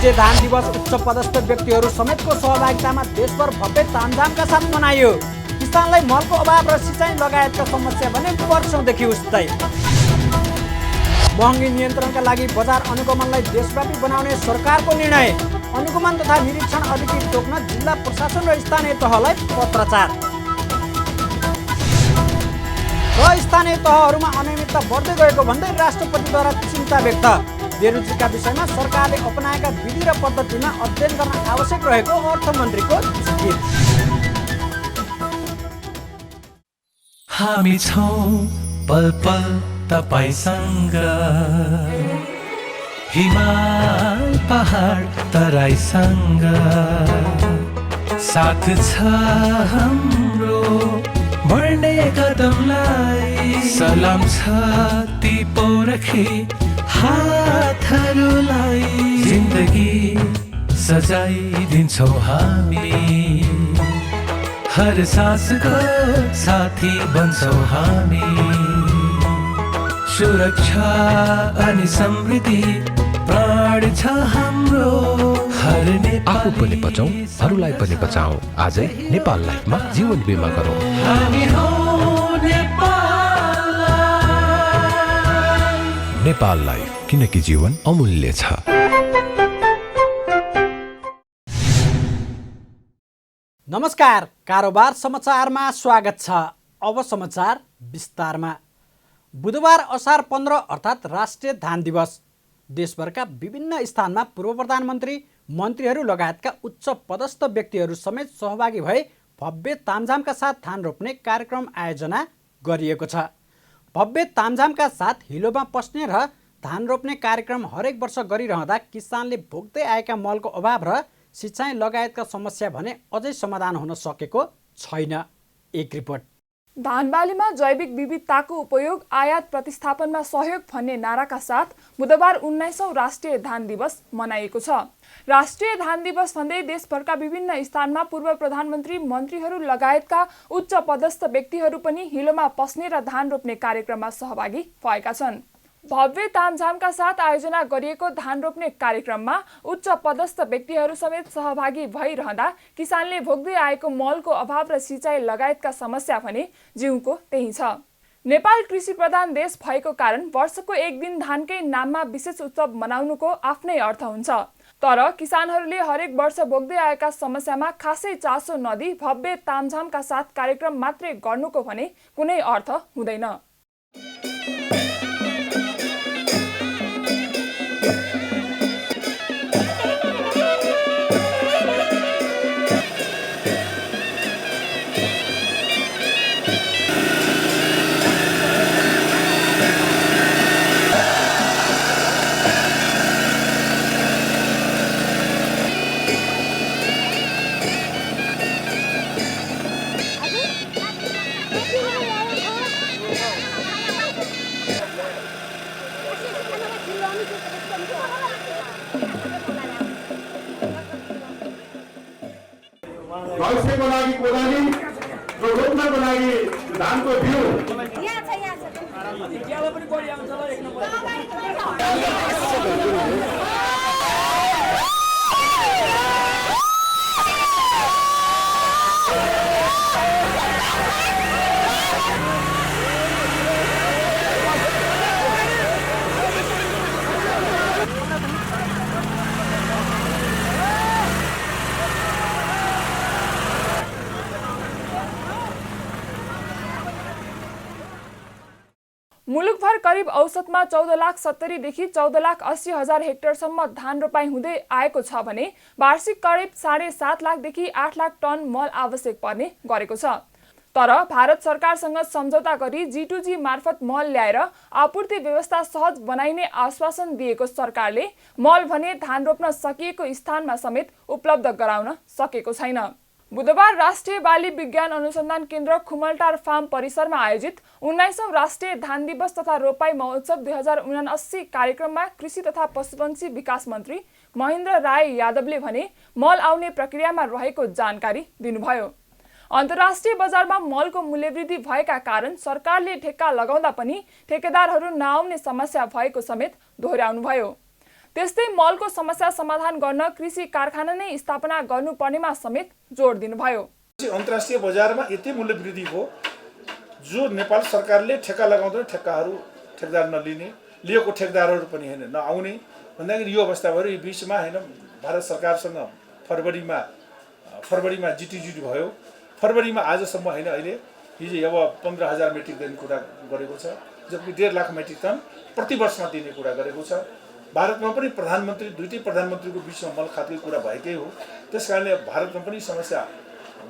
राष्ट्रिय धान दिवस उच्च पदस्थ व्यक्तिहरू समेतको सहभागितामा देशभर भव्य तामझामका साथ मनाइयो। किसानलाई मलको अभाव र सिँचाइ लगायतका समस्या भने वर्षौंदेखि उस्तै। महँगी नियन्त्रणका लागि बजार अनुगमनलाई देशव्यापी बनाउने सरकारको निर्णय। अनुगमन तथा निरीक्षण अधिकृत तोक्न जिल्ला प्रशासन र स्थानीय तहलाई पत्राचार। र स्थानीय तहहरूमा अनियमितता बढ्दै गएको भन्दै राष्ट्रपतिद्वारा चिन्ता व्यक्त। बेरोजगारीका विषयमा सरकारले अपनाएका विधि र पद्धतिमा अध्ययन गर्न आवश्यक रहेको अर्थमन्त्रीको जिकिर। हामी छौं पल पल तपाईसँग, हिमाल पहाड तराईसँग, साथ छ हाम्रो बढ्ने कदमलाई। सलाम छ ती पोरखे हातहरूलाई, जिन्दगी सजाइदिन्छौँ हामी, हर सासको साथी बन्छौँ हामी। सुरक्षा अनि समृद्धि प्राण छ हाम्रो, हर आफू पनि बचौं, अरूलाई पनि बचाऊ। आजै नेपाल लाइफमा जीवन बिमा गरौँ। हामी हौ नेपाल लाइफ, किनकि जीवन अमूल्य छ। नमस्कार, कारोबार समाचारमा स्वागत छ। अब समाचार विस्तारमा। बुधबार असार 15 अर्थात् राष्ट्रिय धान दिवस। देशभरका विभिन्न स्थानमा पूर्व प्रधानमन्त्री, मन्त्रीहरू लगायतका उच्च पदस्थ व्यक्तिहरू समेत सहभागी भए भव्य तामझामका साथ धान रोप्ने कार्यक्रम आयोजना गरिएको छ। भव्य तामझामका साथ हिलोमा पस्ने र धान रोप्ने कार्यक्रम हरेक वर्ष गरिरहँदा किसानले भोग्दै आएका मलको अभाव र सिँचाइ लगायतका समस्या भने अझै समाधान हुन सकेको छैन। एक रिपोर्ट। धानबालीमा जैविक विविधताको उपयोग, आयात प्रतिस्थापनमा सहयोग भन्ने नाराका साथ बुधबार 19औं राष्ट्रिय धान दिवस मनाइएको छ। राष्ट्रिय धान दिवस भन्दै देशभरका विभिन्न स्थानमा पूर्व प्रधानमन्त्री, मन्त्रीहरू लगायतका उच्च पदस्थ व्यक्तिहरू पनि हिलोमा पस्ने र धान रोप्ने कार्यक्रममा सहभागी भएका छन्। भव्य तामझामका साथ आयोजना गरिएको धान रोप्ने कार्यक्रममा उच्च पदस्थ व्यक्तिहरू समेत सहभागी भइरहँदा किसानले भोग्दै आएको मलको अभाव र सिँचाइ लगायतका समस्या भने जिउको त्यही छ। नेपाल कृषि प्रधान देश भएको कारण वर्षको एक दिन धानकै नाममा विशेष उत्सव मनाउनुको आफ्नै अर्थ हुन्छ। तर किसानहरूले हरेक वर्ष भोग्दै आएका समस्यामा खासै चासो नदिई भव्य तामझामका साथ कार्यक्रम मात्रै गर्नुको भने कुनै अर्थ हुँदैन। भविष्यको लागि कोदाली, जो रोप्नको लागि धानको बिउ। मुलुकभर करिब औसतमा 14,70,000 देखि 14,80,000 हेक्टरसम्म धान रोपाई हुँदै आएको छ भने वार्षिक करिब 7.5 लाखदेखि 8 लाख टन मल आवश्यक पर्ने गरेको छ। तर भारत सरकारसँग सम्झौता गरी G2G मार्फत मल ल्याएर आपूर्ति व्यवस्था सहज बनाइने आश्वासन दिएको सरकारले मल भने धान रोप्न सकिएको स्थानमा समेत उपलब्ध गराउन सकेको छैन। बुधबार राष्ट्रिय बाली विज्ञान अनुसन्धान केन्द्र खुमलटार फार्म परिसरमा आयोजित 19औं राष्ट्रिय धान दिवस तथा रोपाई महोत्सव 2079 कार्यक्रममा कृषि तथा पशुपन्छी विकास मन्त्री महेन्द्र राय यादवले भने मल आउने प्रक्रियामा रहेको जानकारी दिनुभयो। अन्तर्राष्ट्रिय बजारमा मलको मूल्यवृद्धि भएका कारण सरकारले ठेक्का लगाउँदा पनि ठेकेदारहरू नआउने समस्या भएको समेत दोहोर्याउनुभयो। त्यस्तै मलको समस्या समाधान गर्न कृषि कारखाना नै स्थापना गर्नुपर्नेमा समेत जोड दिनुभयो। अन्तर्राष्ट्रिय बजारमा यति मूल्य वृद्धि हो जो नेपाल सरकारले ठेक्का लगाउँदैन, ठेकदार नलिने, लिएको ठेकदारहरू पनि होइन नआउने भन्दाखेरि यो अवस्था भयो। यो बिचमा होइन भारत सरकारसँग फरवरीमा जिटिजिटी भयो। फरवरीमा आजसम्म होइन अहिले हिजो अब 15,000 मेट्रिक टन कुरा गरेको छ, जबकि 1.5 लाख मेट्रिक टन प्रति वर्षमा दिने कुरा गरेको छ। भारतमा पनि दुईटै प्रधानमन्त्रीको बिचमा मलखातको कुरा भएकै हो। त्यस कारणले भारतमा पनि समस्या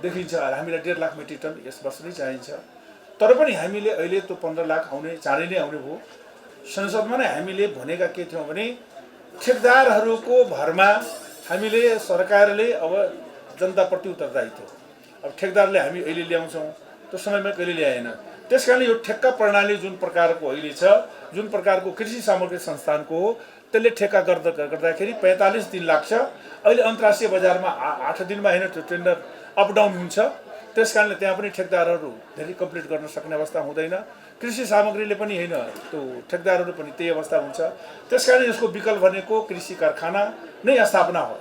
देखिन्छ। हामीलाई 1.5 लाख मेट्रिक टन यस वर्ष नै चाहिन्छ। तर पनि हामीले अहिले त्यो 15 लाख आउने चाँडै नै आउने भयो। संसदमा नै हामीले भनेका के थियौँ भने ठेकदारहरूको भरमा हामीले सरकारले अब जनताप्रति उत्तरदायी थियो। अब ठेकदारले हामी अहिले ल्याउँछौँ, त्यो समयमा कहिले ल्याएन। त्यस कारणले यो ठेक्का प्रणाली जुन प्रकारको अहिले छ, जुन प्रकारको कृषि सामग्री संस्थानको हो, त्यसले ठेक्का गर्दाखेरि 45 दिन लाग्छ। अहिले अन्तर्राष्ट्रिय बजारमा 8 दिनमा होइन त्यो टेन्डर अपडाउन हुन्छ। त्यस कारणले त्यहाँ पनि ठेकदारहरू धेरै कम्प्लिट गर्न सक्ने अवस्था हुँदैन। कृषि सामग्रीले पनि होइन त्यो ठेकदारहरू पनि त्यही अवस्था हुन्छ। त्यस कारण यसको विकल्प भनेको कृषि कारखाना नै स्थापना हो।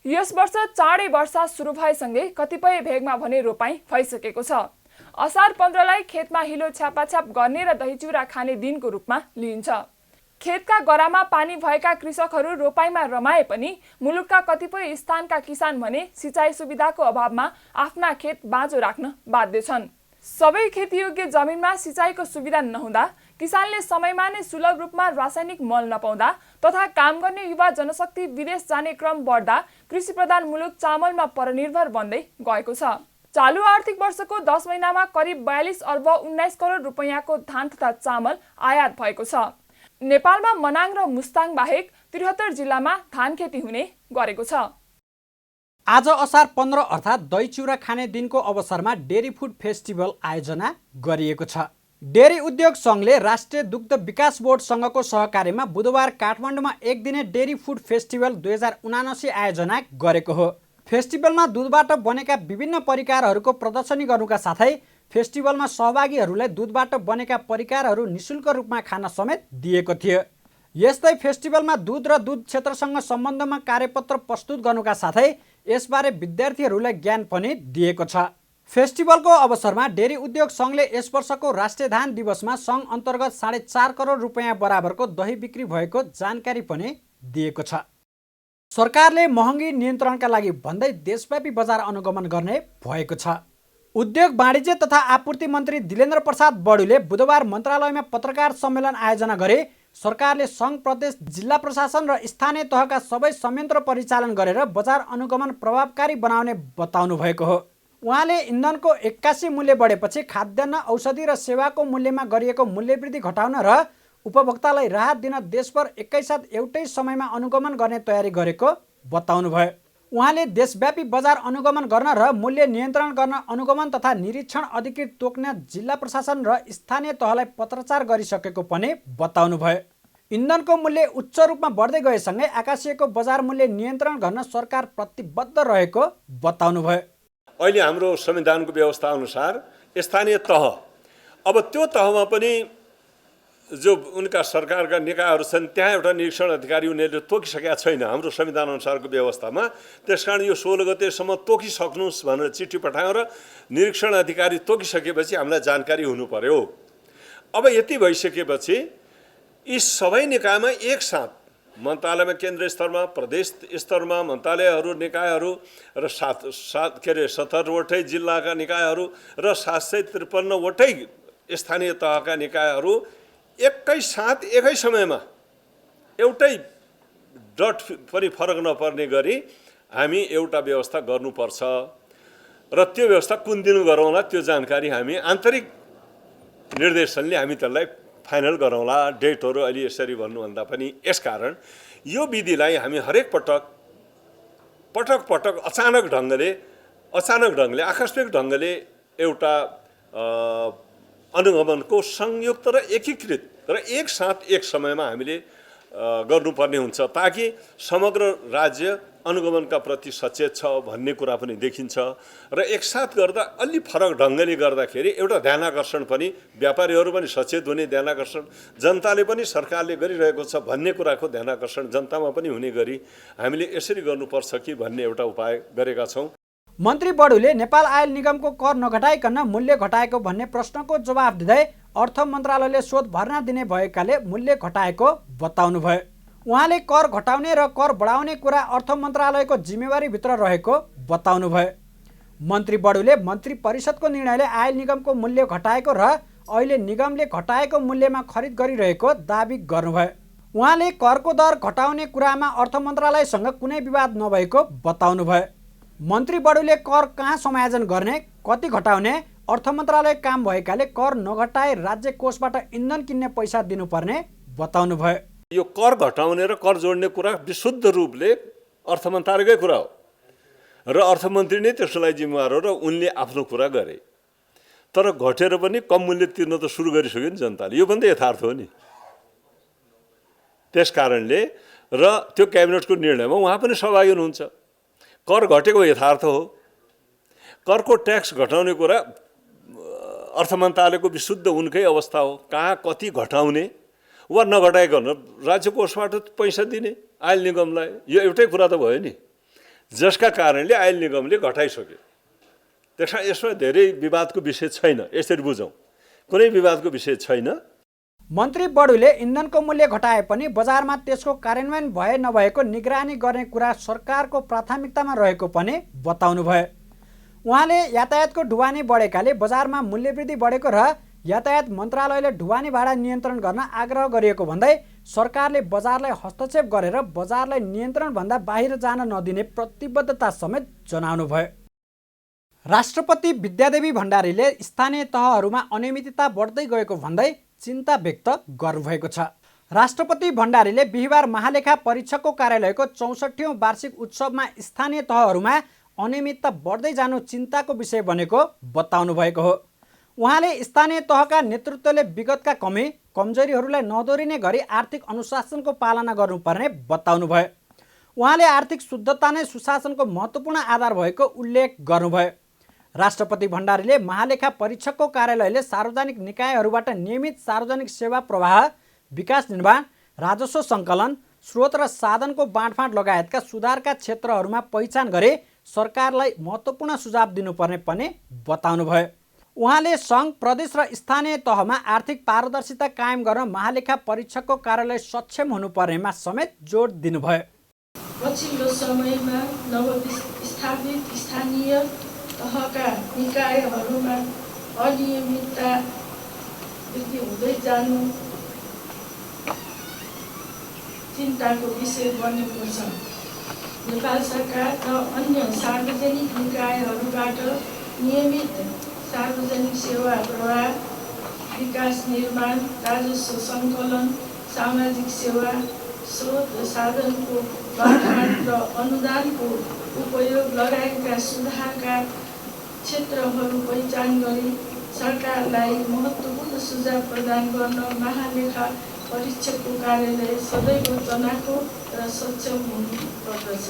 यस वर्ष चाँडै वर्षा सुरु भएसँगै कतिपय भेगमा भने रोपाई भइसकेको छ। असार 15लाई खेतमा हिलो छ्यापाछ्याप गर्ने र दही चिउरा खाने दिनको रूपमा लिइन्छ। खेतका गरामा पानी भएका कृषकहरू रोपाईमा रमाए पनि मुलुकका कतिपय स्थानका किसान भने सिँचाइ सुविधाको अभावमा आफ्ना खेत बाँझो राख्न बाध्य छन्। सबै खेतीयोग्य जमिनमा सिँचाइको सुविधा नहुँदा, किसानले समयमा नै सुलभ रूपमा रासायनिक मल नपाउँदा तथा काम गर्ने युवा जनशक्ति विदेश जाने क्रम बढ्दा कृषि प्रधान मुलुक चामलमा परनिर्भर बन्दै गएको छ। चालु आर्थिक वर्षको 10 महिनामा करिब 42 अर्ब 19 करोड रुपैयाँको धान तथा चामल आयात भएको छ। नेपालमा मनाङ र मुस्ताङ बाहेक 73 जिल्लामा धान खेती हुने गरेको छ। आज असार 15 अर्थात् दही चिउरा खाने दिनको अवसरमा डेरी फुड फेस्टिभल आयोजना गरिएको छ। डेरी उद्योग सङ्घले राष्ट्रिय दुग्ध विकास बोर्डसँगको सहकार्यमा बुधबार काठमाडौँमा एक दिने डेरी फुड फेस्टिभल 2079 आयोजना गरेको हो। फेस्टिभलमा दुधबाट बनेका विभिन्न परिकारहरूको प्रदर्शनी गर्नुका साथै फेस्टिभलमा सहभागीहरूलाई दुधबाट बनेका परिकारहरू निशुल्क रूपमा खान समेत दिएको थियो। यस्तै फेस्टिभलमा दुध र दुध क्षेत्रसँग सम्बन्धमा कार्यपत्र प्रस्तुत गर्नुका साथै यसबारे विद्यार्थीहरूलाई ज्ञान पनि दिएको छ। फेस्टिभलको अवसरमा डेरी उद्योग सङ्घले यस वर्षको राष्ट्रिय धान दिवसमा सङ्घ अन्तर्गत 4.5 करोड रुपैयाँ बराबरको दही बिक्री भएको जानकारी पनि दिएको छ। सरकारले महँगी नियन्त्रणका लागि भन्दै देशव्यापी बजार अनुगमन गर्ने भएको छ। उद्योग वाणिज्य तथा आपूर्ति मन्त्री दिलेन्द्र प्रसाद बडुले बुधबार मन्त्रालयमा पत्रकार सम्मेलन आयोजना गरे सरकारले सङ्घ प्रदेश जिल्ला प्रशासन र स्थानीय तहका सबै संयन्त्र परिचालन गरेर बजार अनुगमन प्रभावकारी बनाउने बताउनु भएको हो। उहाँले इन्धनको 81 मूल्य बढेपछि खाद्यान्न औषधि र सेवाको मूल्यमा गरिएको मूल्यवृद्धि घटाउन र उपभोक्तालाई राहत दिन देशभर एकैसाथ एउटै समयमा अनुगमन गर्ने तयारी गरेको बताउनुभयो। उहाँले देशव्यापी बजार अनुगमन गर्न र मूल्य नियन्त्रण गर्न अनुगमन तथा निरीक्षण अधिकृत तोक्न जिल्ला प्रशासन र स्थानीय तहलाई पत्राचार गरिसकेको पनि बताउनुभयो। इन्धनको मूल्य उच्च रूपमा बढ्दै गएसँगै आकाशिएको बजार मूल्य नियन्त्रण गर्न सरकार प्रतिबद्ध रहेको बताउनुभयो। अहिले हाम्रो संविधानको व्यवस्था अनुसार स्थानीय तह, अब त्यो तहमा पनि जो उनका सरकारका निकायहरू छन् त्यहाँ एउटा निरीक्षण अधिकारी उनीहरूले तोकिसकेका छैन हाम्रो संविधान अनुसारको व्यवस्थामा। त्यसकारण यो 16 गतेसम्म तोकिसक्नुहोस् भनेर चिठी पठाएर निरीक्षण अधिकारी तोकिसकेपछि हामीलाई जानकारी हुनु पर्यो। अब यति भइसकेपछि यी सबै निकायमा एकसाथ मन्त्रालयमा केन्द्र स्तरमा, प्रदेश स्तरमा मन्त्रालयहरू, निकायहरू र 17वटै जिल्लाका निकायहरू र 753वटै स्थानीय तहका निकायहरू एकैसाथ एकै समयमा एउटै डट पनि फरक नपर्ने गरी हामी एउटा व्यवस्था गर्नुपर्छ र त्यो व्यवस्था कुन दिन गरौँला त्यो जानकारी हामी आन्तरिक निर्देशनले हामी त्यसलाई फाइनल गरौँला। डेटहरू अहिले यसरी भन्नुभन्दा पनि यसकारण यो विधिलाई हामी हरेक पटक अचानक ढङ्गले आकस्मिक ढङ्गले एउटा अनुगमनको संयुक्त र एकीकृत र एकसाथ एक समयमा हामीले गर्नुपर्ने हुन्छ ताकि समग्र राज्य अनुगमनका प्रति सचेत छ भन्ने कुरा पनि देखिन्छ र एकसाथ गर्दा अलि फरक ढङ्गले गर्दाखेरि एउटा ध्यानाकर्षण पनि व्यापारीहरू पनि सचेत हुने ध्यानाकर्षण, जनताले पनि सरकारले गरिरहेको छ भन्ने कुराको ध्यानाकर्षण जनतामा पनि हुने गरी हामीले यसरी गर्नुपर्छ कि भन्ने एउटा उपाय गरेका छौँ। मन्त्री बडुले नेपाल आयल निगमको कर नघटाइकन मूल्य घटाएको भन्ने प्रश्नको जवाफ दिँदै अर्थ मन्त्रालयले शोध भर्ना दिने भएकाले मूल्य घटाएको बताउनुभयो। उहाँले कर घटाउने र कर बढाउने कुरा अर्थ मन्त्रालयको जिम्मेवारीभित्र रहेको बताउनुभयो। मन्त्री बडुले मन्त्री परिषदको निर्णयले आयल निगमको मूल्य घटाएको र अहिले निगमले घटाएको मूल्यमा खरिद गरिरहेको दाबी गर्नुभयो। उहाँले करको दर घटाउने कुरामा अर्थ मन्त्रालयसँग कुनै विवाद नभएको बताउनुभयो। मन्त्री बडुले कर कहाँ समायोजन गर्ने, कति घटाउने अर्थ मन्त्रालय काम भएकाले कर नघटाए राज्य कोषबाट इन्धन किन्ने पैसा दिनुपर्ने बताउनुभयो। यो कर घटाउने र कर जोड्ने कुरा विशुद्ध रूपले अर्थ मन्त्रालयकै कुरा हो र अर्थमन्त्री नै त्यसलाई जिम्मेवार हो र उनले आफ्नो कुरा गरे। तर घटेर पनि कम मूल्य तिर्न त सुरु गरिसक्यो नि जनताले, यो पनि त यथार्थ हो नि। त्यस कारणले र त्यो क्याबिनेटको निर्णयमा उहाँ पनि सहभागी हुनुहुन्छ। कर घटेको यथार्थ हो। करको ट्याक्स घटाउने कुरा अर्थ मन्त्रालयको विशुद्ध उनकै अवस्था हो। कहाँ कति घटाउने वा नघटाइकन राज्य कोषबाट पैसा दिने आयल निगमलाई, यो एउटै कुरा त भयो नि, जसका कारणले आयल निगमले घटाइसक्यो। त्यसमा यसमा धेरै विवादको विषय छैन, यसरी बुझौँ, कुनै विवादको विषय छैन। मन्त्री बडुले इन्धनको मूल्य घटाए पनि बजारमा त्यसको कार्यान्वयन भए नभएको निगरानी गर्ने कुरा सरकारको प्राथमिकतामा रहेको पनि बताउनुभयो। उहाँले यातायातको ढुवानी बढेकाले बजारमा मूल्यवृद्धि बढेको र यातायात मन्त्रालयले ढुवानी भाडा नियन्त्रण गर्न आग्रह गरिएको भन्दै सरकारले बजारलाई हस्तक्षेप गरेर बजारलाई नियन्त्रणभन्दा बाहिर जान नदिने प्रतिबद्धता समेत जनाउनुभयो। राष्ट्रपति विद्यादेवी भण्डारीले स्थानीय तहहरूमा अनियमितता बढ्दै गएको भन्दै चिन्ता व्यक्त गर्नुभएको छ। राष्ट्रपति भण्डारीले बिहिबार महालेखा परीक्षकको कार्यालयको 64औं वार्षिक उत्सवमा स्थानीय तहहरूमा अनियमितता बढ्दै जानु चिन्ताको विषय बनेको बताउनु भएको हो। उहाँले स्थानीय तहका नेतृत्वले विगतका कमी कमजोरीहरूलाई नदोरिने गरी आर्थिक अनुशासनको पालना गर्नुपर्ने बताउनुभयो। उहाँले आर्थिक शुद्धता नै सुशासनको महत्त्वपूर्ण आधार भएको उल्लेख गर्नुभयो। राष्ट्रपति भण्डारीले महालेखा परीक्षकको कार्यालयले सार्वजनिक निकायहरूबाट नियमित सार्वजनिक सेवा प्रवाह, विकास निर्माण, राजस्व सङ्कलन, स्रोत र साधनको बाँडफाँड लगायतका सुधारका क्षेत्रहरूमा पहिचान गरी सरकारलाई महत्त्वपूर्ण सुझाव दिनुपर्ने पनि बताउनुभयो। उहाँले सङ्घ, प्रदेश र स्थानीय तहमा आर्थिक पारदर्शिता कायम गर्न महालेखा परीक्षकको कार्यालय सक्षम हुनुपर्नेमा समेत जोड दिनुभयो। पछिल्लो समयमा नवस्थापित स्थानीय तहका निकायहरूमा अनियमितता वृद्धि हुँदै जानु चिन्ताको विषय बनेको छ। नेपाल सरकार र अन्य सार्वजनिक निकायहरूबाट नियमित सार्वजनिक सेवा प्रवाह, विकास निर्माण, राजस्व सङ्कलन, सामाजिक सेवा, स्रोत साधनको बाँडफाँड र अनुदानको उपयोग लगायतका सुधारका क्षेत्रहरू पहिचान गरी सरकारलाई महत्त्वपूर्ण सुझाव प्रदान गर्न महालेखा परीक्षकको कार्यालय सदैव तनाखो र सक्षम हुनुपर्दछ।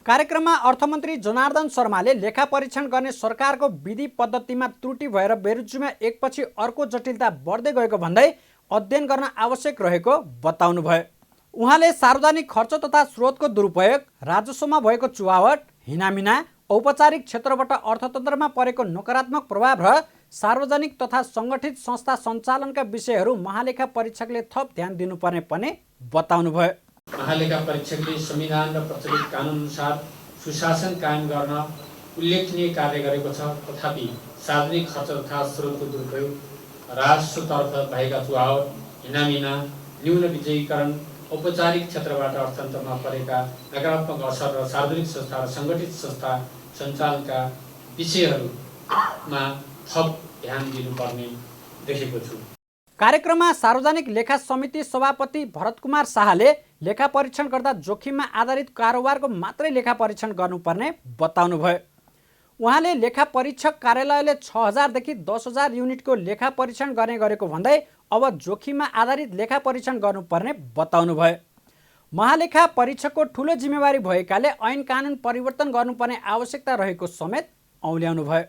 कार्यक्रममा अर्थमन्त्री जनार्दन शर्माले लेखा परीक्षण गर्ने सरकारको विधि पद्धतिमा त्रुटि भएर बेरुजुमा एकपछि अर्को जटिलता बढ्दै गएको भन्दै अध्ययन गर्न आवश्यक रहेको बताउनुभयो। उहाँले सार्वजनिक खर्च तथा स्रोतको दुरुपयोग, राजस्वमा भएको चुहावट, हिनामिना, औपचारिक क्षेत्रबाट अर्थतन्त्रमा परेको नकारात्मक प्रभाव र सार्वजनिक तथा सङ्गठित संस्था सञ्चालनका विषयहरू महालेखा परीक्षकले थप ध्यान दिनुपर्ने पनि बताउनुभयो। महालेखा परीक्षकले संविधान र प्रचलित कानुनअनुसार सुशासन कायम गर्न उल्लेखनीय कार्य गरेको छ। तथापि सार्वजनिक खर्च तथा स्रोतको दुरुपयोग, राजस्वतर्फ भएका चुहावट, हिनामिना, न्यून विजयीकरण, औपचारिक क्षेत्रबाट अर्थतन्त्रमा परेका नकारात्मक असर र सार्वजनिक संस्था र सङ्गठित संस्था सञ्चालनका विषयहरूमा थप ध्यान दिनुपर्ने देखेको छु। कार्यक्रममा सार्वजनिक लेखा समिति सभापति भरतकुमार शाहले लेखा परीक्षण गर्दा जोखिममा आधारित कारोबारको मात्रै लेखा परीक्षण गर्नुपर्ने बताउनुभयो। उहाँले लेखा परीक्षक कार्यालयले 6000 देखि 10000 युनिटको लेखा परीक्षण गर्ने गरेको भन्दै अब जोखिममा आधारित लेखा परीक्षण गर्नुपर्ने बताउनुभयो। महालेखा परीक्षकको ठूलो जिम्मेवारी भएकाले ऐन कानुन परिवर्तन गर्नुपर्ने आवश्यकता रहेको समेत औल्याउनुभयो।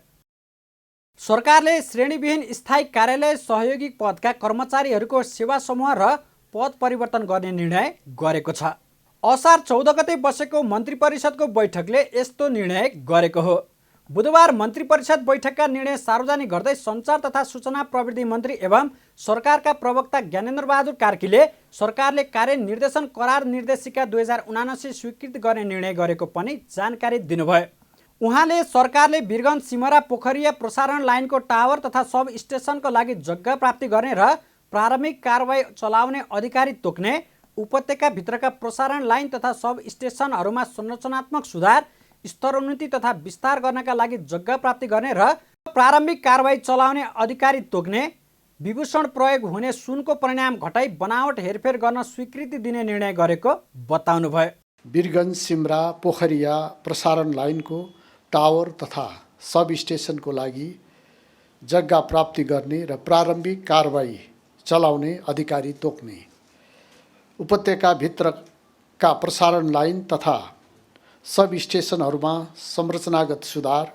सरकारले श्रेणीविहीन स्थायी कार्यालय सहयोगी पदका कर्मचारीहरूको सेवा समूह र पद परिवर्तन गर्ने निर्णय गरेको छ। असार 14 गते बसेको मन्त्री परिषदको बैठकले यस्तो निर्णय गरेको हो। बुधबार मन्त्री परिषद बैठकका निर्णय सार्वजनिक गर्दै सञ्चार तथा सूचना प्रविधि मन्त्री एवं सरकारका प्रवक्ता ज्ञानेन्द्र बहादुर कार्कीले सरकारले कार्यनिर्देशन करार निर्देशिका 2079 स्वीकृत गर्ने निर्णय गरेको पनि जानकारी दिनुभयो। उहाँले सरकारले वीरगञ्ज सिमरा पोखरिया प्रसारण लाइनको टावर तथा सब स्टेसनको लागि जग्गा प्राप्ति गर्ने र प्रारम्भिक कारबाही चलाउने अधिकारी तोक्ने, उपत्यकाभित्रका प्रसारण लाइन तथा सब स्टेसनहरूमा संरचनात्मक सुधार, स्तरोन्नति तथा विस्तार गर्नका लागि जग्गा प्राप्ति गर्ने र प्रारम्भिक कारबाही चलाउने अधिकारी तोक्ने, विभूषण प्रयोग हुने सुनको परिणाम घटाई बनावट हेरफेर गर्न स्वीकृति दिने निर्णय गरेको बताउनुभयो। वीरगञ्ज सिमरा पोखरिया प्रसारण लाइनको टावर तथा सब स्टेसनको लागि जग्गा प्राप्ति गर्ने र प्रारम्भिक कारबाही चलाउने अधिकारी तोक्ने, उपत्यकाभित्रका प्रसारण लाइन तथा सब स्टेसनहरूमा संरचनागत सुधार,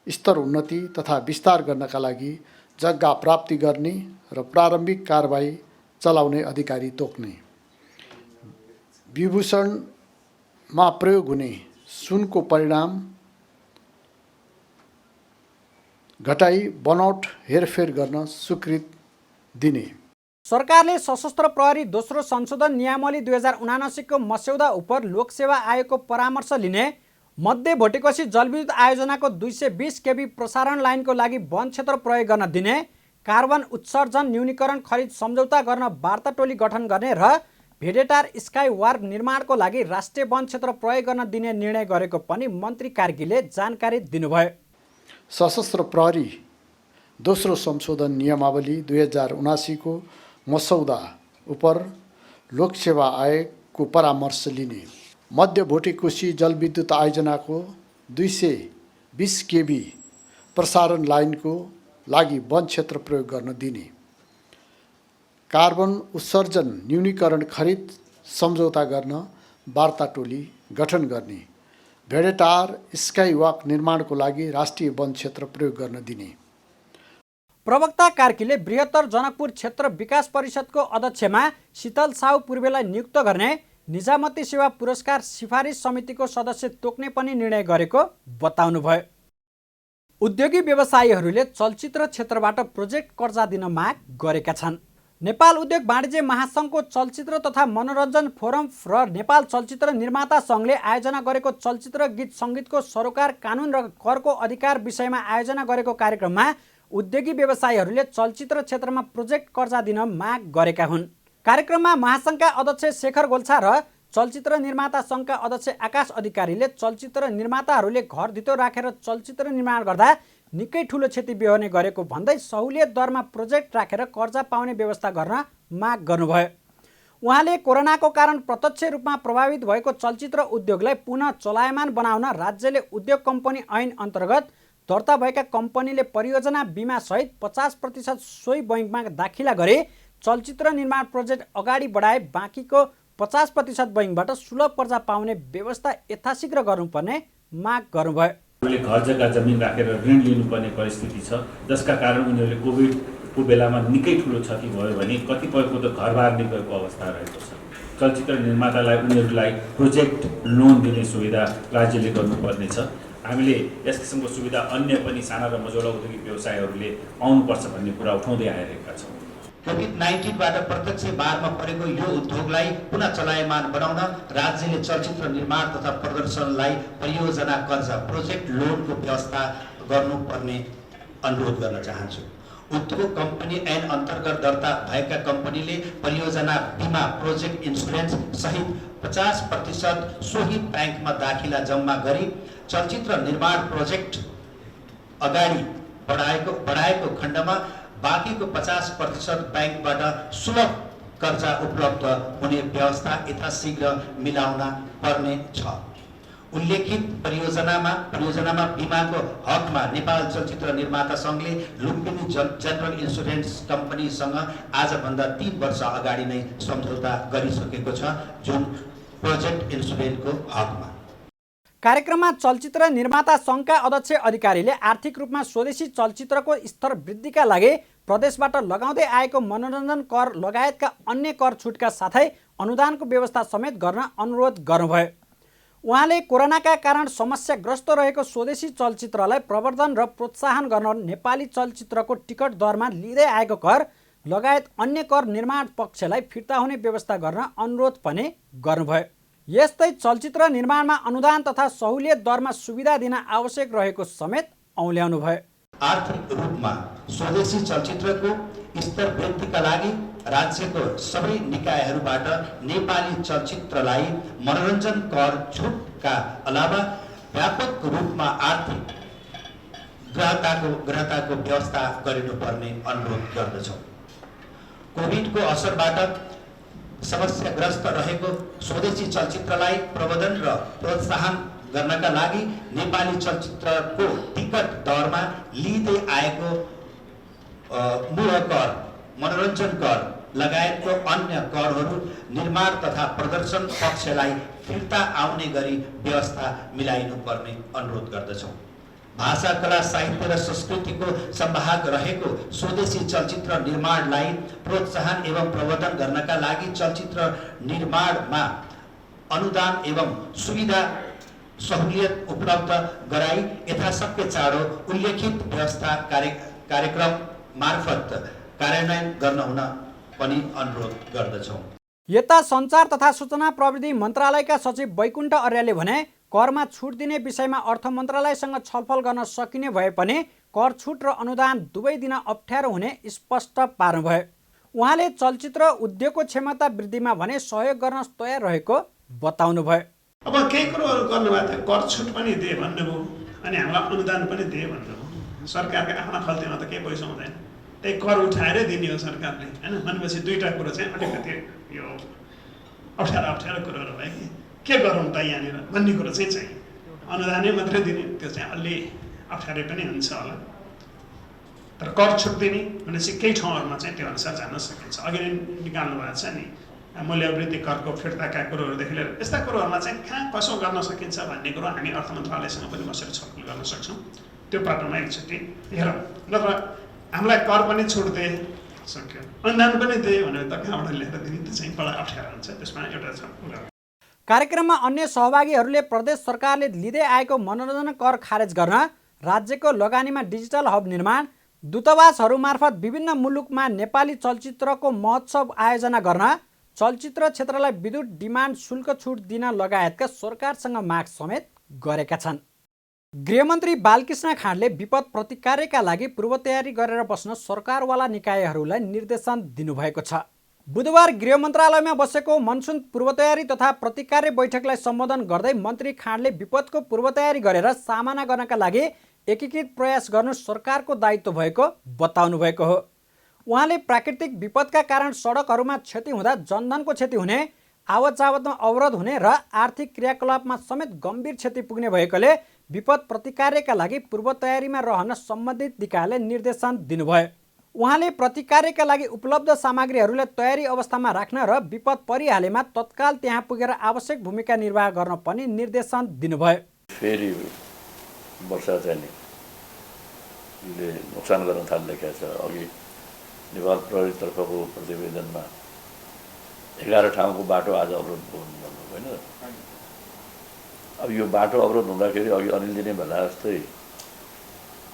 स्तर उन्नति तथा विस्तार गर्नका लागि जग्गा प्राप्ति गर्ने र प्रारम्भिक कारबाही चलाउने अधिकारी तोक्ने, विभूषणमा प्रयोग हुने सुनको परिणाम घटाई बनावट हेरफेर गर्न स्वीकृति दिने। सरकारले सशस्त्र प्रहरी दोस्रो संशोधन नियमावली 2079 को मस्यौदा उप लोकसेवा आयोगको परामर्श लिने, मध्य भोटेकोशी जलविद्युत आयोजनाको 220 केबी प्रसारण लाइनको लागि वन क्षेत्र प्रयोग गर्न दिने, कार्बन उत्सर्जन न्यूनीकरण खरिद सम्झौता गर्न वार्ता टोली गठन गर्ने र भेडेटार स्काई वार्क निर्माणको लागि राष्ट्रिय वन क्षेत्र प्रयोग गर्न दिने निर्णय गरेको पनि मन्त्री कार्कीले जानकारी दिनुभयो। सशस्त्र प्रहरी दोस्रो संशोधन नियमावली 2079 को मसौदा उप लोकसेवा आयोगको परामर्श लिने, मध्य भोटेकोशी जलविद्युत आयोजनाको 220 केबी प्रसारण लाइनको लागि वन क्षेत्र प्रयोग गर्न दिने, कार्बन उत्सर्जन न्यूनीकरण खरिद सम्झौता गर्न वार्ता टोली गठन गर्ने, भेडेटार स्काई वाक निर्माणको लागि राष्ट्रिय वन क्षेत्र प्रयोग गर्न दिने। प्रवक्ता कार्कीले बृहत्तर जनकपुर क्षेत्र विकास परिषदको अध्यक्षमा शीतल साहु पूर्वेलाई नियुक्त गर्ने, निजामती सेवा पुरस्कार सिफारिस समितिको सदस्य तोक्ने पनि निर्णय गरेको बताउनुभयो। उद्योगी व्यवसायीहरूले चलचित्र क्षेत्रबाट प्रोजेक्ट कर्जा दिन माग गरेका छन्। नेपाल उद्योग वाणिज्य महासङ्घको चलचित्र तथा मनोरञ्जन फोरम र नेपाल चलचित्र निर्माता सङ्घले आयोजना गरेको चलचित्र गीत सङ्गीतको सरोकार कानुन र करको अधिकार विषयमा आयोजना गरेको कार्यक्रममा उद्योगी व्यवसायीहरूले चलचित्र क्षेत्रमा प्रोजेक्ट कर्जा दिन माग गरेका हुन्। कार्यक्रममा महासङ्घका अध्यक्ष शेखर गोल्छा र चलचित्र निर्माता सङ्घका अध्यक्ष आकाश अधिकारीले चलचित्र निर्माताहरूले घर धितो राखेर चलचित्र निर्माण गर्दा निकै ठुलो क्षति बेहोर्ने गरेको भन्दै सहुलियत दरमा प्रोजेक्ट राखेर कर्जा पाउने व्यवस्था गर्न माग गर्नुभयो। उहाँले कोरोनाको कारण प्रत्यक्ष रूपमा प्रभावित भएको चलचित्र उद्योगलाई पुनः चलायमान बनाउन राज्यले उद्योग कम्पनी ऐन अन्तर्गत दर्ता भएका कम्पनीले परियोजना बिमा सहित 50% सोही बैङ्कमा दाखिला गरे चलचित्र निर्माण प्रोजेक्ट अगाडि बढाए बाँकीको 50% बैङ्कबाट सुलभ कर्जा पाउने व्यवस्था यथाशीघ्र गर्नुपर्ने माग गर्नुभयो। उनीहरूले घर जग्गा जमिन राखेर ऋण लिनुपर्ने परिस्थिति छ, जसका कारण उनीहरूले कोभिडको बेलामा निकै ठुलो क्षति भयो भने कतिपयको त घरबार निक्लेको अवस्था रहेको छ। चलचित्र निर्मातालाई उनीहरूलाई प्रोजेक्ट लोन दिने सुविधा राज्यले गर्नुपर्नेछ। हामीले यस किसिमको सुविधा अन्य पनि साना र मझौला औद्योगिक व्यवसायहरूले आउनुपर्छ भन्ने कुरा उठाउँदै आइरहेका छौँ। कोभिड-19बाट प्रत्यक्ष बारमा परेको यो उद्योगलाई पुनः चलायमान बनाउन राज्यले चलचित्र निर्माण तथा प्रदर्शनलाई परियोजना कर्जा प्रोजेक्ट लोनको व्यवस्था गर्नुपर्ने अनुरोध गर्न चाहन्छु। उद्योग कम्पनी ऐन अन्तर्गत दर्ता भएका कम्पनीले परियोजना बिमा प्रोजेक्ट इन्सुरेन्स सहित 50% सोही ब्याङ्कमा दाखिला जम्मा गरी चलचित्र निर्माण प्रोजेक्ट अगाडि बढाएको खण्डमा बाँकीको 50% ब्याङ्कबाट सुलभ कर्जा उपलब्ध हुने व्यवस्था यथाशीघ्र मिलाउन पर्ने छ। उल्लेखित परियोजनामा बिमाको हकमा नेपाल चलचित्र निर्माता सङ्घले लुम्बिनी जनरल इन्सुरेन्स कम्पनीसँग आजभन्दा 3 वर्ष अगाडि नै सम्झौता गरिसकेको छ, जुन प्रोजेक्ट इन्सुरेन्सको हकमा। कार्यक्रममा चलचित्र निर्माता सङ्घका अध्यक्ष अधिकारीले आर्थिक रूपमा स्वदेशी चलचित्रको स्तर वृद्धिका लागि प्रदेशबाट लगाउँदै आएको मनोरञ्जन कर लगायतका अन्य कर छुटका साथै अनुदानको व्यवस्था समेत गर्न अनुरोध गर्नुभयो। उहाँले कोरोनाका कारण समस्याग्रस्त रहेको स्वदेशी चलचित्रलाई प्रवर्धन र प्रोत्साहन गर्न नेपाली चलचित्रको टिकट दरमा लिँदै आएको कर लगायत अन्य कर निर्माण पक्षलाई फिर्ता हुने व्यवस्था गर्न अनुरोध पनि गर्नुभयो। यस्तै चलचित्र निर्माणमा अनुदान तथा सहुलियत दरमा सुविधा दिन आवश्यक रहेको समेत औल्याउनुभयो। आर्थिक रूपमा स्वदेशी चलचित्रको स्तर वृद्धिका लागि राज्यको सबै निकायहरूबाट नेपाली चलचित्रलाई मनोरञ्जन कर छुटका अलावा व्यापक रूपमा आर्थिक ग्रहताको व्यवस्था गरिनुपर्ने अनुरोध गर्दछौँ। कोभिडको असरबाट समस्याग्रस्त रहेको स्वदेशी चलचित्रलाई प्रवर्धन र प्रोत्साहन गर्नका लागि नेपाली चलचित्रको टिकट दरमा लिँदै आएको मूल कर, मनोरञ्जन कर लगायतको अन्य करहरू निर्माण तथा प्रदर्शन पक्षलाई फिर्ता आउने गरी व्यवस्था मिलाइनुपर्ने अनुरोध गर्दछौँ। भाषा, कला, साहित्य र संस्कृतिको सम्भाग रहेको स्वदेशी चलचित्र निर्माणलाई प्रोत्साहन एवं प्रवर्धन गर्नका लागि चलचित्र निर्माणमा अनुदान एवं सुविधा सहुलियत उपलब्ध गराई यथाशक्य चाँडो उल्लेखित व्यवस्था कार्यक्रम मार्फत कार्यान्वयन गर्न हुन पनि अनुरोध गर्दछौँ। यता सञ्चार तथा सूचना प्रविधि मन्त्रालयका सचिव वैकुण्ठ अर्यालले भने करमा छुट दिने विषयमा अर्थ मन्त्रालयसँग छलफल गर्न सकिने भए पनि कर छुट र अनुदान दुवै दिन अप्ठ्यारो हुने स्पष्ट पार्नुभयो। उहाँले चलचित्र उद्योगको क्षमता वृद्धिमा भने सहयोग गर्न तयार रहेको बताउनुभयो। अब केही कुरोहरू गर्नुभएको थियो, कर छुट पनि दिए भन्नुभयो अनि हामीलाई अनुदान पनि दिए भन्नुभयो। सरकारका आफ्ना खल्तीमा त केही पैसा हुँदैन, त्यही कर उठाएरै दिने हो सरकारले, होइन? भनेपछि दुईवटा कुरो चाहिँ अलिकति यो अप्ठ्यारो कुरोहरू भयो कि के गरौँ त यहाँनिर भन्ने कुरो चाहिँ अनुदानै मात्रै दिने, त्यो चाहिँ अलि अप्ठ्यारै पनि हुन्छ होला। तर कर छुट दिने भनेपछि केही ठाउँहरूमा चाहिँ त्यो अनुसार जान सकिन्छ। अघि नै निकाल्नु भएको छ नि मूल्यवृद्धि करको फिर्ताका कुरोहरूदेखि लिएर यस्ता कुरोहरूमा चाहिँ कहाँ कसो गर्न सकिन्छ भन्ने कुरो हामी अर्थ मन्त्रालयसँग पनि बसेर छलफल गर्न सक्छौँ। त्यो पाटोमा एकचोटि हेरौँ। नत्र हामीलाई कर पनि छुट दिए सक्यो, अनुदान पनि दिए भने त कहाँबाट ल्याएर दिने, त्यो चाहिँ बडा अप्ठ्यारो हुन्छ। त्यसमा एउटा छ। कार्यक्रममा अन्य सहभागीहरूले प्रदेश सरकारले लिँदै आएको मनोरञ्जन कर खारेज गर्न, राज्यको लगानीमा डिजिटल हब निर्माण, दूतावासहरू मार्फत विभिन्न मुलुकमा नेपाली चलचित्रको महोत्सव आयोजना गर्न, चलचित्र क्षेत्रलाई विद्युत डिमान्ड शुल्क छुट दिन लगायतका सरकारसँग माग समेत गरेका छन्। गृहमन्त्री बालकृष्ण खाँडले विपद प्रतिकारका लागि पूर्वतयारी गरेर बस्न सरकारवाला निकायहरूलाई निर्देशन दिनुभएको छ। बुधबार गृह मन्त्रालयमा बसेको मनसुन पूर्वतयारी तथा प्रतिकार बैठकलाई सम्बोधन गर्दै मन्त्री खाँडले विपदको पूर्वतयारी गरेर सामना गर्नका लागि एकीकृत प्रयास गर्नु सरकारको दायित्व भएको बताउनु भएको हो। उहाँले प्राकृतिक विपदका कारण सडकहरूमा क्षति हुँदा जनधनको क्षति हुने, आवत जावतमा अवरोध हुने र आर्थिक क्रियाकलापमा समेत गम्भीर क्षति पुग्ने भएकोले विपद प्रतिकारका लागि पूर्वतयारीमा रहन सम्बन्धित निकायले निर्देशन दिनुभयो। उहाँले प्रतिकारका लागि उपलब्ध सामग्रीहरूलाई तयारी अवस्थामा राख्न र विपद परिहालेमा तत्काल त्यहाँ पुगेर आवश्यक भूमिका निर्वाह गर्न पनि निर्देशन दिनुभयो। फेरि वर्षा चाहिँ नोक्सान गर्न थालिरहेको छ। अघि नेपाल प्रहरीतर्फको प्रतिवेदनमा 11 ठाउँको बाटो आज अवरोध भन्नु होइन। अब यो बाटो अवरोध हुँदाखेरि अघि अनिलजी नै भन्दा जस्तै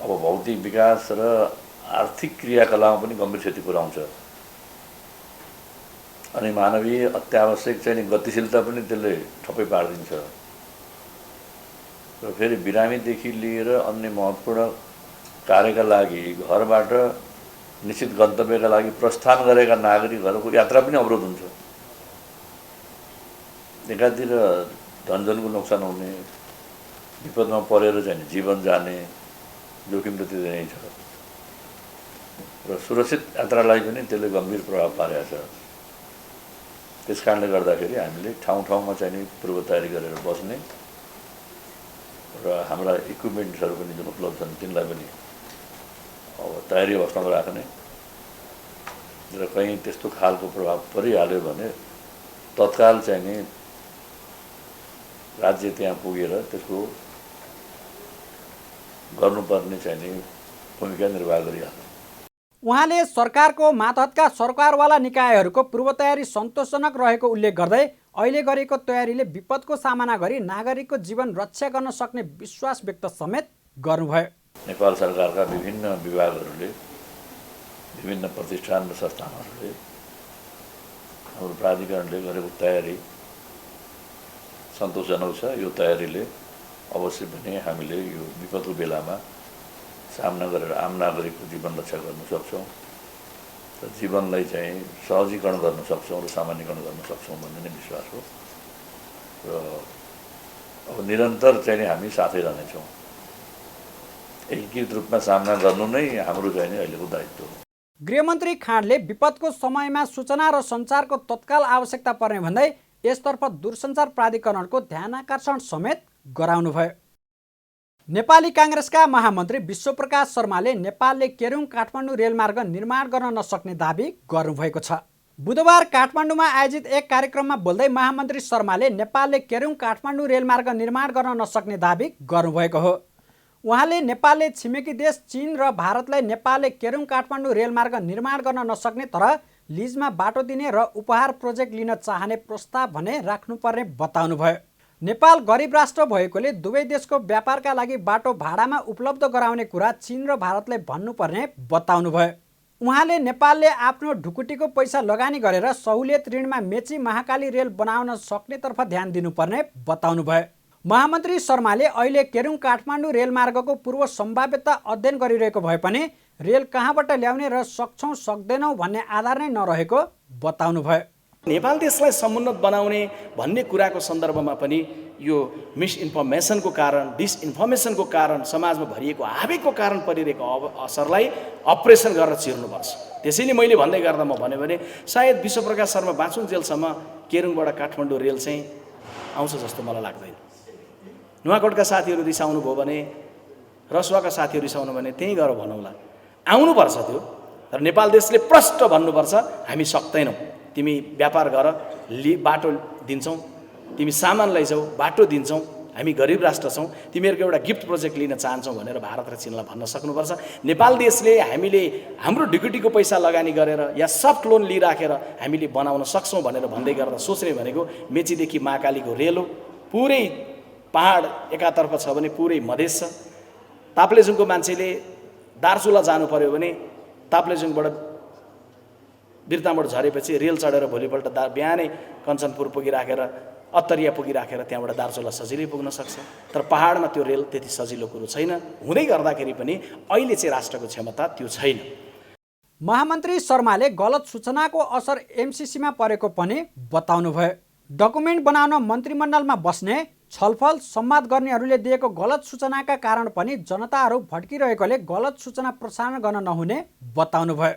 अब भौतिक विकास र आर्थिक क्रियाकलापमा पनि गम्भीर क्षति पुर्याउँछ अनि मानवीय अत्यावश्यक चाहिँ गतिशीलता पनि त्यसले ठप्पै पारिदिन्छ र फेरि बिरामीदेखि लिएर अन्य महत्त्वपूर्ण कार्यका लागि घरबाट निश्चित गन्तव्यका लागि प्रस्थान गरेका नागरिकहरूको यात्रा पनि अवरोध हुन्छ। एकातिर धनजनको नोक्सान हुने, विपदमा परेर चाहिँ जीवन जाने जोखिम त त्यो नै छ र सुरक्षित यात्रालाई पनि त्यसले गम्भीर प्रभाव पारेको छ। त्यस कारणले गर्दाखेरि हामीले ठाउँ ठाउँमा चाहिँ पूर्व तयारी गरेर बस्ने र हाम्रा इक्विपमेन्ट्सहरू पनि जुन उपलब्ध छन् तिनलाई पनि अब तयारी अवस्थामा राख्ने र कहीँ त्यस्तो खालको प्रभाव परिहाल्यो भने तत्काल चाहिँ राज्य त्यहाँ पुगेर त्यसको गर्नुपर्ने चाहिने भूमिका निर्वाह गरिहाल्छ। उहाँले सरकारको मातहतका सरकारवाला निकायहरूको पूर्व तयारी सन्तोषजनक रहेको उल्लेख गर्दै अहिले गरेको तयारीले विपदको सामना गरी नागरिकको जीवन रक्षा गर्न सक्ने विश्वास व्यक्त समेत गर्नुभयो। नेपाल सरकारका विभिन्न विभागहरूले, विभिन्न प्रतिष्ठान र संस्थानहरूले, हाम्रो प्राधिकरणले गरेको तयारी सन्तोषजनक छ। यो तयारीले अवश्य पनि हामीले यो विपदको बेलामा सामना गरेर आम नागरिकको जीवन रक्षा गर्न सक्छौँ र जीवनलाई चाहिँ सहजीकरण गर्न सक्छौँ र सामान्यकरण गर्न सक्छौँ भन्ने नै विश्वास हो। र अब निरन्तर चाहिँ हामी साथै रहनेछौँ। एकीकृत रूपमा सामना गर्नु नै हाम्रो चाहिँ अहिलेको दायित्व हो। गृहमन्त्री खाँडले विपदको समयमा सूचना र सञ्चारको तत्काल आवश्यकता पर्ने भन्दै यसतर्फ दूरसञ्चार प्राधिकरणको ध्यानाकर्षण समेत गराउनुभयो। नेपाली काङ्ग्रेसका महामन्त्री विश्वप्रकाश शर्माले नेपालले केरुङ काठमाडौँ रेलमार्ग निर्माण गर्न नसक्ने दाबी गर्नुभएको छ। बुधबार काठमाडौँमा आयोजित एक कार्यक्रममा बोल्दै महामन्त्री शर्माले नेपालले केरुङ काठमाडौँ रेलमार्ग निर्माण गर्न नसक्ने दाबी गर्नुभएको हो। उहाँले नेपालले छिमेकी देश चीन र भारतलाई नेपालले केरुङ काठमाडौँ रेलमार्ग निर्माण गर्न नसक्ने तर लिजमा बाटो दिने र उपहार प्रोजेक्ट लिन चाहने प्रस्ताव भने राख्नुपर्ने बताउनुभयो। नेपाल गरिब राष्ट्र भएकोले दुवै देशको व्यापारका लागि बाटो भाडामा उपलब्ध गराउने कुरा चीन र भारतले भन्नुपर्ने बताउनुभयो। उहाँले नेपालले आफ्नो ढुकुटीको पैसा लगानी गरेर सहुलियत ऋणमा मेची महाकाली रेल बनाउन सक्नेतर्फ ध्यान दिनुपर्ने बताउनुभयो। महामन्त्री शर्माले अहिले केरुङ काठमाडौँ रेलमार्गको पूर्व सम्भाव्यता अध्ययन गरिरहेको भए पनि रेल कहाँबाट ल्याउने र सक्छौँ सक्दैनौँ भन्ने आधार नै नरहेको बताउनुभयो। नेपाल देशलाई समुन्नत बनाउने भन्ने कुराको सन्दर्भमा पनि यो मिसइन्फर्मेसनको कारण, डिसइन्फर्मेसनको कारण, समाजमा भरिएको आवेगको कारण परिरहेको असरलाई अपरेसन गरेर चिर्नुपर्छ। त्यसैले मैले भन्दै गर्दा म भन्यो भने सायद विश्वप्रकाश शर्मा बाँचुन्जेलसम्म केरुङबाट काठमाडौँ रेल चाहिँ आउँछ जस्तो मलाई लाग्दैन। नुवाकोटका साथीहरू रिसाउनु भयो भने, रसुवाका साथीहरू रिसाउनु भने त्यहीँ गएर भनौँला। आउनुपर्छ त्यो, तर नेपाल देशले प्रष्ट भन्नुपर्छ हामी सक्दैनौँ। तिमी व्यापार गर, बाटो दिन्छौँ, तिमी सामान लैजाऊ, बाटो दिन्छौँ, हामी गरिब राष्ट्र छौँ, तिमीहरूको एउटा गिफ्ट प्रोजेक्ट लिन चाहन्छौँ भनेर भारत र चीनलाई भन्न सक्नुपर्छ। नेपाल देशले हामीले हाम्रो ढुकुटीको पैसा लगानी गरेर या सफ्ट लोन लिइराखेर हामीले बनाउन सक्छौँ भनेर भन्दै गर्दा सोच्ने भनेको मेचीदेखि महाकालीको रेल हो। पुरै पहाड एकातर्फ छ भने पुरै मधेस छ। ताप्लेजुङको मान्छेले दार्चुला जानु पर्यो भने ताप्लेजुङबाट बिर्तामोड झरेपछि रेल चढेर भोलिपल्ट बिहानै कञ्चनपुर पुगिराखेर अत्तरिया पुगिराखेर त्यहाँबाट दार्चुला सजिलै पुग्न सक्छ। तर पहाडमा त्यो रेल त्यति सजिलो कुरो छैन। हुँदै गर्दाखेरि पनि अहिले चाहिँ राष्ट्रको क्षमता त्यो छैन। महामन्त्री शर्माले गलत सूचनाको असर एमसिसीमा परेको पनि बताउनुभयो। डकुमेन्ट बनाउन मन्त्रीमण्डलमा बस्ने, छलफल संवाद गर्नेहरूले दिएको गलत सूचनाका कारण पनि जनताहरू भड्किरहेकोले गलत सूचना प्रसारण गर्न नहुने बताउनुभयो।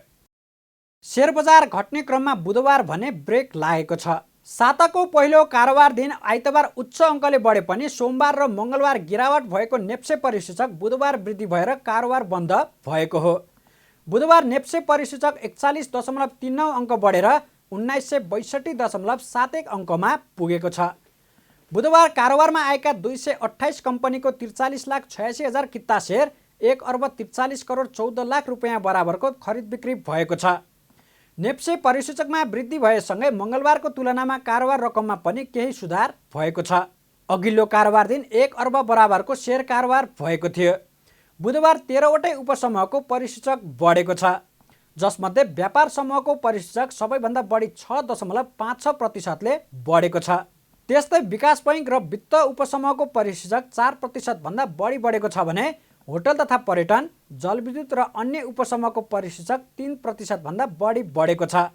शेयर बजार घट्ने क्रममा बुधबार भने ब्रेक लागेको छ। साताको पहिलो कारोबार दिन आइतबार उच्च अङ्कले बढे पनि सोमबार र मङ्गलबार गिरावट भएको नेप्से परिसूचक बुधबार वृद्धि भएर कारोबार बन्द भएको हो। बुधबार नेप्से परिसूचक 41.39 अङ्क बढेर 1962.71 अङ्कमा पुगेको छ। बुधबार कारोबारमा आएका 228 कम्पनीको 43,86,000 किता सेयर 1,43,14,00,000 रुपियाँ बराबरको खरिद बिक्री भएको छ। नेप्से परिसूचकमा वृद्धि भएसँगै मङ्गलबारको तुलनामा कारोबार रकममा पनि केही सुधार भएको छ। अघिल्लो कारोबार दिन 1 अर्ब बराबरको सेयर कारोबार भएको थियो। बुधबार 13वटै उपसमूहको परिसूचक बढेको छ, जसमध्ये व्यापार समूहको परिसूचक सबैभन्दा बढी 6.56%ले बढेको छ। त्यस्तै विकास बैङ्क र वित्त उपसमूहको परिसूचक 4% भन्दा बढी बढेको छ भने होटल तथा पर्यटन, जलविद्युत र अन्य उपसमूहको परिसूचक 3% भन्दा बढी बढेको छ।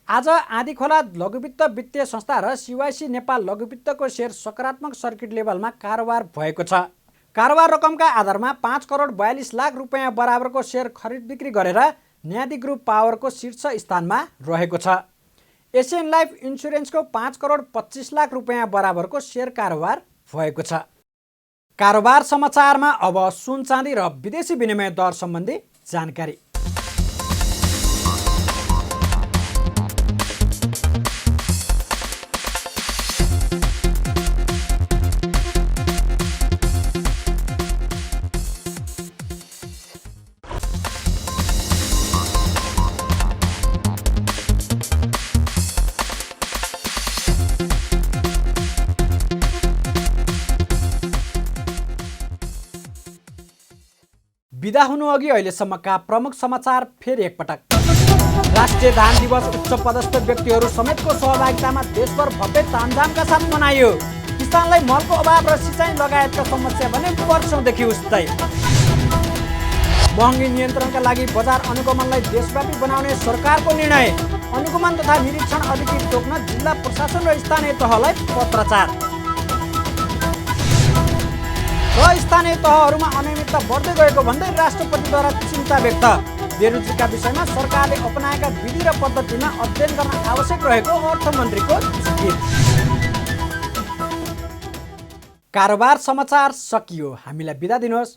आज आँधीखोला लघुवित्त वित्तीय संस्था र सिवाइसी नेपाल लघुवित्तको सेयर सकारात्मक सर्किट लेभलमा कारोबार भएको छ। कारोबार रकमका आधारमा 5,42,00,000 रुपियाँ बराबरको सेयर खरिद बिक्री गरेर न्यादी ग्रुप पावरको शीर्ष स्थानमा रहेको छ। एसियन लाइफ इन्सुरेन्सको 5,25,00,000 रुपियाँ बराबरको सेयर कारोबार भएको छ। कारोबार समाचारमा अब सुन चाँदी र विदेशी विनिमय दर सम्बन्धी जानकारी। बिदा हुनु अघि अहिलेसम्मका प्रमुख समाचार फेरि एकपटक। राष्ट्रिय धान दिवस उच्च पदस्थ व्यक्तिहरू समेतको सहभागितामा देशभर भव्य तामझामका साथ मनाइयो। किसानलाई मलको अभाव र सिँचाइ लगायतका समस्या भने वर्षौँदेखि उस्तै। महँगी नियन्त्रणका लागि बजार अनुगमनलाई देशव्यापी बनाउने सरकारको निर्णय। अनुगमन तथा निरीक्षण अधिकृत तोक्न जिल्ला प्रशासन र स्थानीय तहलाई पत्राचार। र स्थानीय तहहरूमा अनियमितता बढ्दै गएको भन्दै राष्ट्रपतिद्वारा चिन्ता व्यक्त। बेरोजगारीका विषयमा सरकारले अपनाएका विधि र पद्धतिमा अध्ययन गर्न आवश्यक रहेको अर्थमन्त्रीको जिकिर। कारोबार समाचार सकियो। हामीलाई बिदा दिनुहोस्।